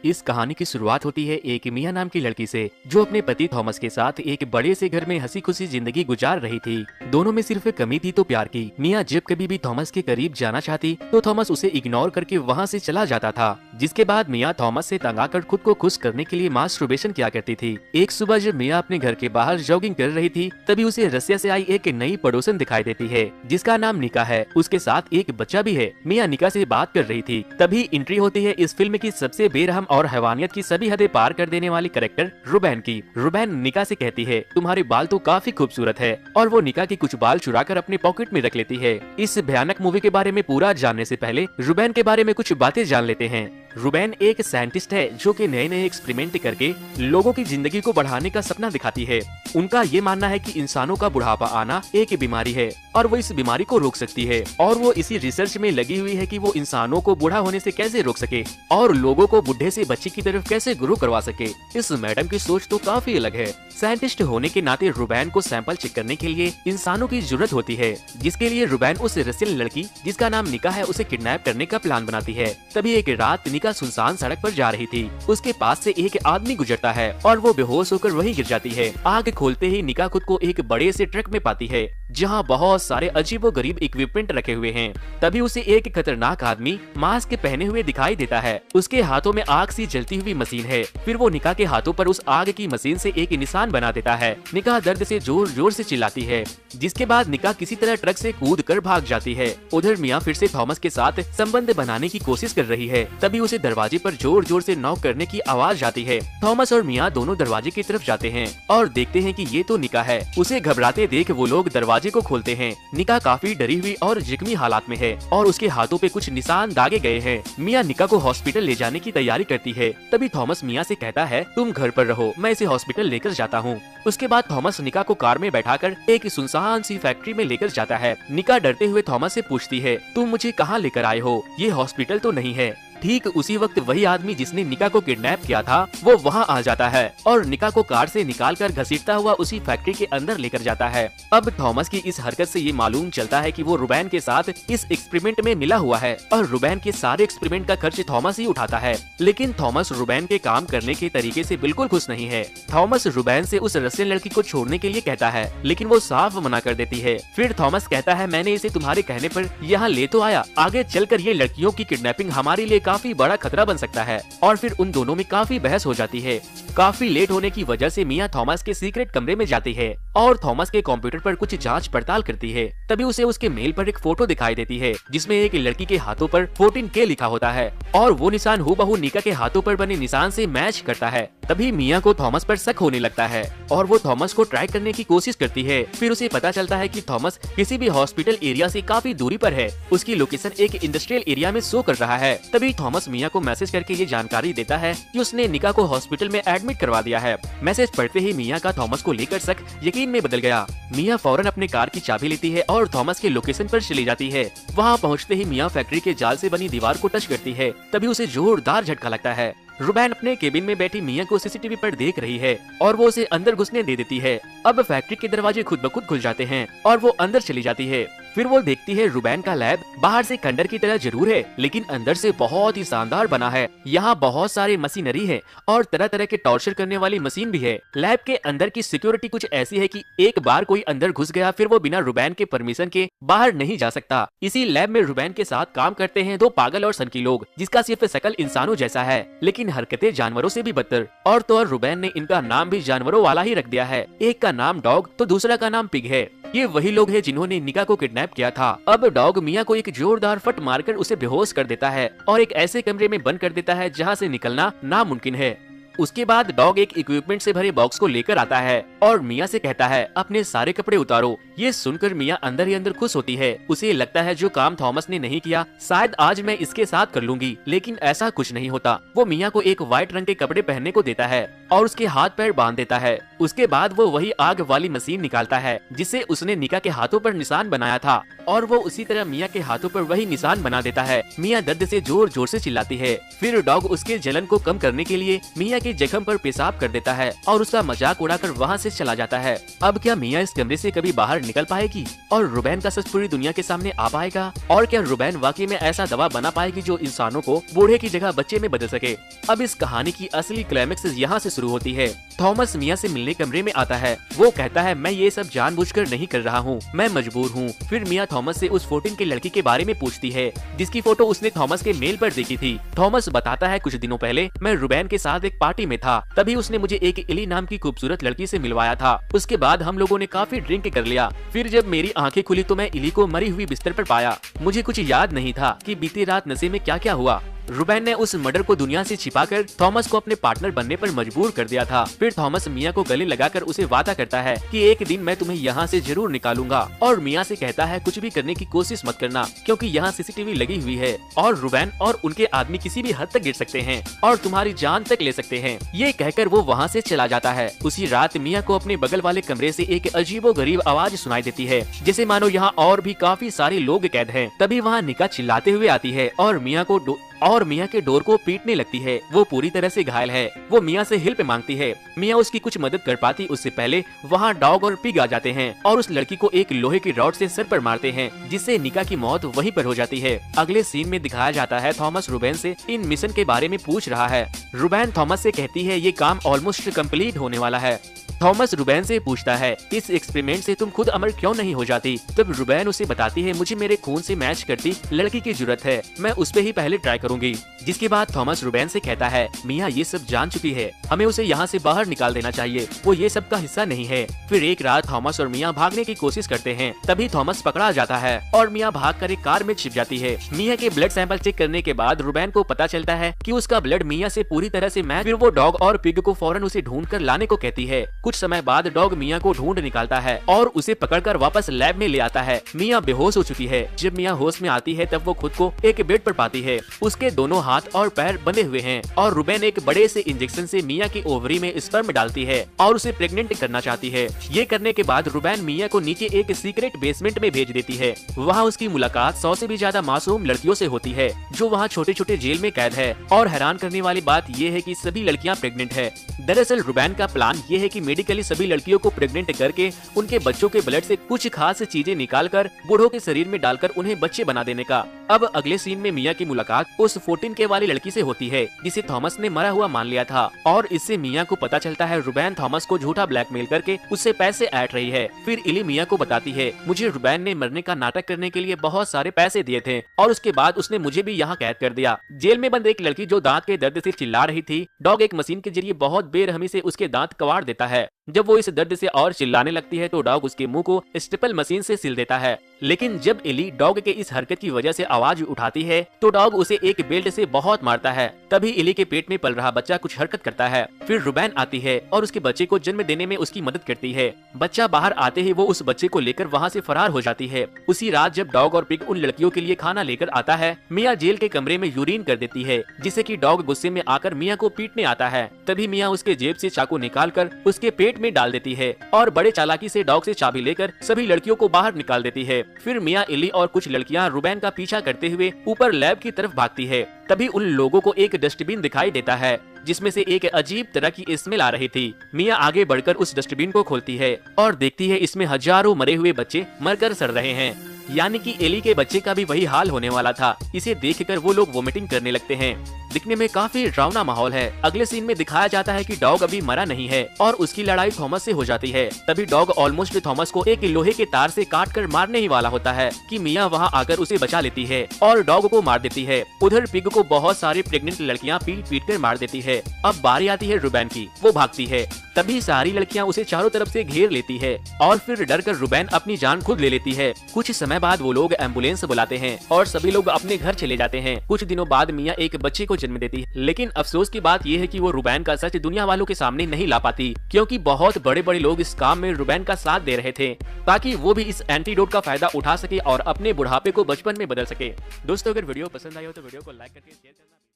इस कहानी की शुरुआत होती है एक मिया नाम की लड़की से, जो अपने पति थॉमस के साथ एक बड़े से घर में हंसी खुशी जिंदगी गुजार रही थी। दोनों में सिर्फ कमी थी तो प्यार की। मिया जब कभी भी थॉमस के करीब जाना चाहती तो थॉमस उसे इग्नोर करके वहाँ से चला जाता था, जिसके बाद मिया थॉमस से तंग आकर खुद को खुश करने के लिए मास्टरबेशन किया करती थी। एक सुबह जब मिया अपने घर के बाहर जॉगिंग कर रही थी, तभी उसे रसिया से आई एक नई पड़ोसन दिखाई देती है, जिसका नाम निका है। उसके साथ एक बच्चा भी है। मिया निका से बात कर रही थी, तभी एंट्री होती है इस फिल्म की सबसे बेरहम और हैवानियत की सभी हदें पार कर देने वाली कैरेक्टर रुबैन की। रुबैन निका से कहती है, तुम्हारे बाल तो काफी खूबसूरत है, और वो निका के कुछ बाल चुराकर अपने पॉकेट में रख लेती है। इस भयानक मूवी के बारे में पूरा जानने से पहले रुबैन के बारे में कुछ बातें जान लेते हैं। रुबैन एक साइंटिस्ट है जो कि नए नए एक्सपेरिमेंट करके लोगों की जिंदगी को बढ़ाने का सपना दिखाती है। उनका ये मानना है कि इंसानों का बुढ़ापा आना एक बीमारी है और वो इस बीमारी को रोक सकती है, और वो इसी रिसर्च में लगी हुई है कि वो इंसानों को बूढ़ा होने से कैसे रोक सके और लोगों को बुढ़े से बच्चे की तरफ कैसे ग्रो करवा सके। इस मैडम की सोच तो काफी अलग है। साइंटिस्ट होने के नाते रुबैन को सैंपल चेक करने के लिए इंसानों की जरूरत होती है, जिसके लिए रुबैन उस रसियन लड़की जिसका नाम निका है उसे किडनैप करने का प्लान बनाती है। तभी एक रात निका सुनसान सड़क पर जा रही थी। उसके पास से एक आदमी गुजरता है और वो बेहोश होकर वहीं गिर जाती है। आग खोलते ही निका खुद को एक बड़े से ट्रक में पाती है, जहाँ बहुत सारे अजीबोगरीब इक्विपमेंट रखे हुए हैं। तभी उसे एक खतरनाक आदमी मास्क पहने हुए दिखाई देता है। उसके हाथों में आग सी जलती हुई मशीन है। फिर वो निका के हाथों पर उस आग की मशीन से एक निशान बना देता है। निका दर्द से जोर जोर से चिल्लाती है, जिसके बाद निका किसी तरह ट्रक से कूद कर भाग जाती है। उधर मिया फिर से थॉमस के साथ संबंध बनाने की कोशिश कर रही है। तभी उसे दरवाजे पर जोर जोर से नॉक करने की आवाज आती है। थॉमस और मिया दोनों दरवाजे की तरफ जाते हैं और देखते हैं कि ये तो निका है। उसे घबराते देख वो लोग दरवाजे को खोलते हैं। निका काफी डरी हुई और जख्मी हालात में है और उसके हाथों पे कुछ निशान दागे गए हैं। मिया निका को हॉस्पिटल ले जाने की तैयारी करती है। तभी थॉमस मिया से कहता है, तुम घर पर रहो, मैं इसे हॉस्पिटल लेकर जाता हूँ। उसके बाद थॉमस निका को कार में बैठाकर एक सुनसान सी फैक्ट्री में लेकर जाता है। निका डरते हुए थॉमस से पूछती है, तुम मुझे कहाँ लेकर आए हो? ये हॉस्पिटल तो नहीं है। ठीक उसी वक्त वही आदमी जिसने निका को किडनैप किया था वो वहाँ आ जाता है और निका को कार से निकालकर घसीटता हुआ उसी फैक्ट्री के अंदर लेकर जाता है। अब थॉमस की इस हरकत से ये मालूम चलता है कि वो रुबैन के साथ इस एक्सपेरिमेंट में मिला हुआ है और रुबैन के सारे एक्सपेरिमेंट का खर्च थॉमस ही उठाता है। लेकिन थॉमस रुबैन के काम करने के तरीके से बिल्कुल खुश नहीं है। थॉमस रुबैन से उस रसियन लड़की को छोड़ने के लिए कहता है, लेकिन वो साफ मना कर देती है। फिर थॉमस कहता है, मैंने इसे तुम्हारे कहने पर यहाँ ले तो आया, आगे चलकर ये लड़कियों की किडनैपिंग हमारे लिए काफी बड़ा खतरा बन सकता है। और फिर उन दोनों में काफी बहस हो जाती है। काफी लेट होने की वजह से मिया थॉमस के सीक्रेट कमरे में जाती है और थॉमस के कंप्यूटर पर कुछ जांच पड़ताल करती है। तभी उसे उसके मेल पर एक फोटो दिखाई देती है, जिसमें एक लड़की के हाथों पर 14K लिखा होता है और वो निशान हूबहू निका के हाथों पर बने निशान से मैच करता है। तभी मिया को थॉमस पर शक होने लगता है और वो थॉमस को ट्रैक करने की कोशिश करती है। फिर उसे पता चलता है कि थॉमस किसी भी हॉस्पिटल एरिया से काफी दूरी पर है। उसकी लोकेशन एक इंडस्ट्रियल एरिया में शो कर रहा है। तभी थॉमस मिया को मैसेज करके ये जानकारी देता है कि उसने निका को हॉस्पिटल में एडमिट करवा दिया है। मैसेज पढ़ते ही मिया का थॉमस को लेकर शक यकीन में बदल गया। मिया फौरन अपने कार की चाबी लेती है और थॉमस के लोकेशन पर चली जाती है। वहाँ पहुँचते ही मिया फैक्ट्री के जाल से बनी दीवार को टच करती है। तभी उसे जोरदार झटका लगता है। रुबैन अपने केबिन में बैठी मिया को सीसीटीवी पर देख रही है और वो उसे अंदर घुसने दे देती है। अब फैक्ट्री के दरवाजे खुद ब खुद खुल जाते हैं और वो अंदर चली जाती है। फिर वो देखती है रुबैन का लैब बाहर से खंडर की तरह जरूर है, लेकिन अंदर से बहुत ही शानदार बना है। यहाँ बहुत सारी मशीनरी है और तरह तरह के टॉर्चर करने वाली मशीन भी है। लैब के अंदर की सिक्योरिटी कुछ ऐसी है कि एक बार कोई अंदर घुस गया फिर वो बिना रुबैन के परमिशन के बाहर नहीं जा सकता। इसी लैब में रुबैन के साथ काम करते हैं दो पागल और सनकी लोग, जिसका सिर्फ शकल इंसानों जैसा है लेकिन हरकतें जानवरों से भी बदतर। और तो और रुबैन ने इनका नाम भी जानवरों वाला ही रख दिया है। एक का नाम डॉग तो दूसरा का नाम पिग है। ये वही लोग हैं जिन्होंने निका को किडनैप किया था। अब डॉग मिया को एक जोरदार फट मारकर उसे बेहोश कर देता है और एक ऐसे कमरे में बंद कर देता है जहाँ से निकलना नामुमकिन है। उसके बाद डॉग एक इक्विपमेंट से भरे बॉक्स को लेकर आता है और मिया से कहता है, अपने सारे कपड़े उतारो। ये सुनकर मिया अंदर ही अंदर खुश होती है। उसे लगता है जो काम थॉमस ने नहीं किया शायद आज मैं इसके साथ कर लूंगी, लेकिन ऐसा कुछ नहीं होता। वो मिया को एक व्हाइट रंग के कपड़े पहनने को देता है और उसके हाथ पैर बांध देता है। उसके बाद वो वही आग वाली मशीन निकालता है जिससे उसने निका के हाथों पर निशान बनाया था, और वो उसी तरह मिया के हाथों पर वही निशान बना देता है। मिया दर्द से जोर जोर से चिल्लाती है। फिर डॉग उसके जलन को कम करने के लिए मिया के जख्म पर पेशाब कर देता है और उसका मजाक उड़ाकर वहाँ से चला जाता है। अब क्या मिया इस कमरे से कभी बाहर निकल पाएगी और रुबैन का सच पूरी दुनिया के सामने आ पाएगा? और क्या रुबैन वाकई में ऐसा दवा बना पाएगी जो इंसानों को बूढ़े की जगह बच्चे में बदल सके? अब इस कहानी की असली क्लाइमेक्स यहाँ से शुरू होती है। थॉमस मिया से मिलने कमरे में आता है। वो कहता है, मैं ये सब जानबूझकर नहीं कर रहा हूँ, मैं मजबूर हूँ। फिर मिया थॉमस से उस 14 की लड़की के बारे में पूछती है जिसकी फोटो उसने थॉमस के मेल पर देखी थी। थॉमस बताता है, कुछ दिनों पहले मैं रुबैन के साथ एक पार्टी में था, तभी उसने मुझे एक इली नाम की खूबसूरत लड़की से मिलवाया था। उसके बाद हम लोगों ने काफी ड्रिंक कर लिया। फिर जब मेरी आंखें खुली तो मैं इली को मरी हुई बिस्तर पर पाया। मुझे कुछ याद नहीं था कि बीती रात नशे में क्या क्या हुआ। रुबैन ने उस मर्डर को दुनिया से छिपाकर थॉमस को अपने पार्टनर बनने पर मजबूर कर दिया था। फिर थॉमस मिया को गले लगाकर उसे वादा करता है कि एक दिन मैं तुम्हें यहाँ से जरूर निकालूंगा, और मिया से कहता है कुछ भी करने की कोशिश मत करना क्योंकि यहाँ सीसीटीवी लगी हुई है और रुबैन और उनके आदमी किसी भी हद तक गिर सकते हैं और तुम्हारी जान तक ले सकते हैं। ये कहकर वो वहाँ से चला जाता है। उसी रात मिया को अपने बगल वाले कमरे से एक अजीबोगरीब आवाज सुनाई देती है, जैसे मानो यहाँ और भी काफी सारे लोग कैद हैं। तभी वहाँ निका चिल्लाते हुए आती है और मिया के डोर को पीटने लगती है। वो पूरी तरह से घायल है। वो मिया से हेल्प मांगती है। मिया उसकी कुछ मदद कर पाती उससे पहले वहाँ डॉग और पिग आ जाते हैं और उस लड़की को एक लोहे की रॉड से सर पर मारते हैं, जिससे निका की मौत वहीं पर हो जाती है। अगले सीन में दिखाया जाता है थॉमस रुबैन से इन मिशन के बारे में पूछ रहा है। रुबैन थॉमस से कहती है ये काम ऑलमोस्ट कंप्लीट होने वाला है। थॉमस रुबैन से पूछता है, इस एक्सपेरिमेंट से तुम खुद अमर क्यों नहीं हो जाती? तब रुबैन उसे बताती है, मुझे मेरे खून से मैच करती लड़की की जरूरत है, मैं उस पे ही पहले ट्राई करूंगी। जिसके बाद थॉमस रुबैन से कहता है, मिया ये सब जान चुकी है, हमें उसे यहाँ से बाहर निकाल देना चाहिए, वो ये सब का हिस्सा नहीं है। फिर एक रात थॉमस और मिया भागने की कोशिश करते हैं। तभी थॉमस पकड़ा जाता है और मिया भागकर एक कार में छिप जाती है। मिया के ब्लड सैंपल चेक करने के बाद रुबैन को पता चलता है कि उसका ब्लड मिया से पूरी तरह से मैच। फिर वो डॉग और पिग को फौरन उसे ढूंढ कर लाने को कहती है। कुछ समय बाद डॉग मिया को ढूंढ निकालता है और उसे पकड़कर वापस लैब में ले आता है। मिया बेहोश हो चुकी है। जब मिया होश में आती है तब वो खुद को एक बेड पर पाती है। उसके दोनों हाथ और पैर बंधे हुए हैं और रुबैन एक बड़े से इंजेक्शन से मिया की ओवरी में स्पर्म डालती है और उसे प्रेग्नेंट करना चाहती है। ये करने के बाद रुबैन मिया को नीचे एक सीक्रेट बेसमेंट में भेज देती है। वहाँ उसकी मुलाकात 100 से भी ज्यादा मासूम लड़कियों से होती है जो वहाँ छोटे छोटे जेल में कैद है। और हैरान करने वाली बात ये है कि सभी लड़कियाँ प्रेग्नेंट है। दरअसल रुबैन का प्लान ये है कि मेडिकली सभी लड़कियों को प्रेग्नेंट करके उनके बच्चों के ब्लड से कुछ खास चीजें निकालकर बूढ़ों के शरीर में डालकर उन्हें बच्चे बना देने का। अब अगले सीन में मिया की मुलाकात उस 14 के वाली लड़की से होती है जिसे थॉमस ने मरा हुआ मान लिया था, और इससे मिया को पता चलता है रुबैन थॉमस को झूठा ब्लैकमेल करके उससे पैसे ऐंठ रही है। फिर इली मिया को बताती है, मुझे रुबैन ने मरने का नाटक करने के लिए बहुत सारे पैसे दिए थे और उसके बाद उसने मुझे भी यहाँ कैद कर दिया। जेल में बंद एक लड़की जो दांत के दर्द से चिल्ला रही थी, डॉग एक मशीन के जरिए बहुत बेरहमी से उसके दांत कबाड़ देता है। जब वो इस दर्द से और चिल्लाने लगती है तो डॉग उसके मुंह को स्टेपल मशीन से सिल देता है। लेकिन जब एली डॉग के इस हरकत की वजह से आवाज उठाती है तो डॉग उसे एक बेल्ट से बहुत मारता है। तभी एली के पेट में पल रहा बच्चा कुछ हरकत करता है। फिर रुबैन आती है और उसके बच्चे को जन्म देने में उसकी मदद करती है। बच्चा बाहर आते ही वो उस बच्चे को लेकर वहाँ से फरार हो जाती है। उसी रात जब डॉग और पिग उन लड़कियों के लिए खाना लेकर आता है, मिया जेल के कमरे में यूरिन कर देती है, जिससे कि डॉग गुस्से में आकर मिया को पीटने आता है। तभी मिया उसके जेब से चाकू निकालकर उसके पेट में डाल देती है और बड़े चालाकी से डॉग से चाबी लेकर सभी लड़कियों को बाहर निकाल देती है। फिर मिया, इली और कुछ लड़कियां रुबैन का पीछा करते हुए ऊपर लैब की तरफ भागती है। तभी उन लोगों को एक डस्टबिन दिखाई देता है जिसमें से एक अजीब तरह की स्मेल आ रही थी। मिया आगे बढ़कर उस डस्टबिन को खोलती है और देखती है इसमें हजारों मरे हुए बच्चे मरकर सड़ रहे हैं, यानी कि एली के बच्चे का भी वही हाल होने वाला था। इसे देखकर वो लोग वोमिटिंग करने लगते हैं। दिखने में काफी डरावना माहौल है। अगले सीन में दिखाया जाता है कि डॉग अभी मरा नहीं है और उसकी लड़ाई थॉमस से हो जाती है। तभी डॉग ऑलमोस्ट थॉमस को एक लोहे के तार से काटकर मारने ही वाला होता है कि मिया वहां आकर उसे बचा लेती है और डॉग को मार देती है। उधर पिग को बहुत सारी प्रेग्नेंट लड़कियां पीट पीट कर मार देती है। अब बारी आती है रुबैन की। वो भागती है। तभी सारी लड़कियां उसे चारों तरफ से घेर लेती है और फिर डरकर रुबैन अपनी जान खुद ले लेती है। कुछ समय बाद वो लोग एम्बुलेंस बुलाते हैं और सभी लोग अपने घर चले जाते हैं। कुछ दिनों बाद मिया एक बच्चे को जन्म देती है, लेकिन अफसोस की बात यह है कि वो रुबैन का सच दुनिया वालों के सामने नहीं ला पाती, क्योंकि बहुत बड़े बड़े लोग इस काम में रुबैन का साथ दे रहे थे ताकि वो भी इस एंटीडोट का फायदा उठा सके और अपने बुढ़ापे को बचपन में बदल सके। दोस्तों, अगर वीडियो पसंद आई हो तो वीडियो को लाइक करके शेयर करना।